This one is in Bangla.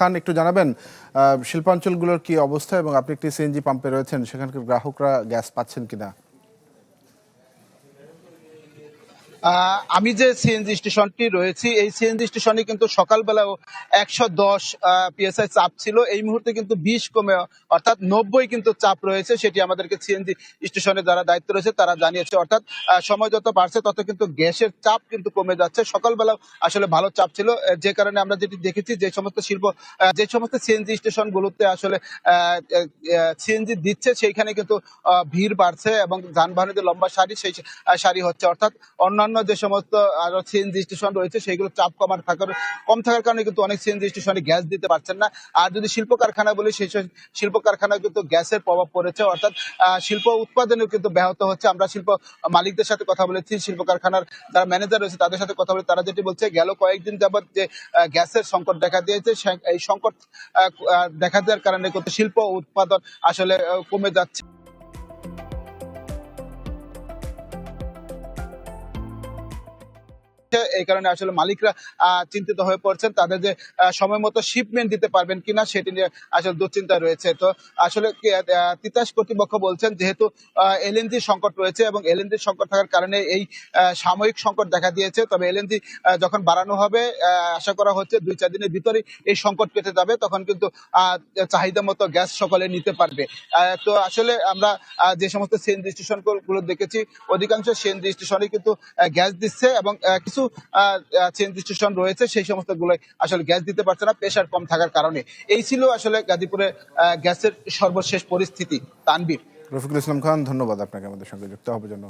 খান একটু জানাবেন শিল্পাঞ্চলগুলোর কি অবস্থা এবং আপনি একটি সিএনজি পাম্পে রয়েছেন, সেখানকার গ্রাহকরা গ্যাস পাচ্ছেন কিনা? আমি যে সিএনজি স্টেশনটি রয়েছি, এই সিএনজি স্টেশনে কিন্তু সকালবেলাও 110 পিএসআই চাপ ছিল। এই মুহূর্তে কিন্তু 20 কমে অর্থাৎ 90 কিন্তু চাপ রয়েছে। সেটি আমাদেরকে সিএনজি স্টেশনে যারা দায়িত্ব রয়েছে তারা জানিয়েছে। অর্থাৎ সময় যত বাড়ছে তত কিন্তু গ্যাসের চাপ কিন্তু কমে যাচ্ছে। সকালবেলাও আসলে ভালো চাপ ছিল, যে কারণে আমরা যেটি দেখেছি যে সমস্ত যে সমস্ত সিএনজি স্টেশনগুলোতে আসলে সিএনজি দিচ্ছে সেইখানে কিন্তু ভিড় বাড়ছে এবং যানবাহনের যে লম্বা সারি সেই সারি হচ্ছে। অর্থাৎ অন্যান্য যে সমস্ত আরো সিএনজি স্টেশন রয়েছে সেইগুলো চাপ কম থাকার কারণে কিন্তু অনেক সিএনজি স্টেশনে গ্যাস দিতে পারছেন না। আর যদি শিল্প কারখানা বলি, সেই শিল্প কারখানায় কিন্তু গ্যাসের প্রভাব পড়েছে। অর্থাৎ শিল্প উৎপাদনেও কিন্তু ব্যাহত হচ্ছে। আমরা শিল্প মালিকদের সাথে কথা বলেছি, শিল্প কারখানার যারা ম্যানেজার রয়েছে তাদের সাথে কথা বলে তারা যেটি বলছে, গেল কয়েকদিন যাবৎ যে গ্যাসের সংকট দেখা দিয়েছে, এই সংকট দেখা দেওয়ার কারণে কিন্তু শিল্প উৎপাদন আসলে কমে যাচ্ছে। এই কারণে আসলে মালিকরা চিন্তিত হয়ে পড়ছেন, তাদের যে সময় মতো শিপমেন্ট দিতে পারবেন কিনা সেটি নিয়ে আসলে দুশ্চিন্তা রয়েছে। তো আসলে তিতাস কর্তৃপক্ষ বলছেন, যেহেতু এলএনজি সংকট রয়েছে এবং এলএনজি সংকট থাকার কারণে এই সাময়িক সংকট দেখা দিয়েছে, তবে এলএনজি যখন বাড়ানো হবে আশা করা হচ্ছে 2-4 দিনের ভিতরে এই সংকট কেটে যাবে, তখন কিন্তু চাহিদা মতো গ্যাস সকলে নিতে পারবে। তো আসলে আমরা যে সমস্ত সিএনজি স্টেশন গুলো দেখেছি, অধিকাংশ সিএনজি স্টেশনে কিন্তু গ্যাস দিচ্ছে এবং কিছু সিএনজি স্টেশন রয়েছে সেই সমস্ত গুলো আসলে গ্যাস দিতে পারছে না প্রেসার কম থাকার কারণে। এই ছিল আসলে গাজীপুরে গ্যাসের সর্বশেষ পরিস্থিতি। তানভীর। রফিকুল ইসলাম খান, ধন্যবাদ আপনাকে আমাদের সঙ্গে যুক্ত হওয়ার জন্য।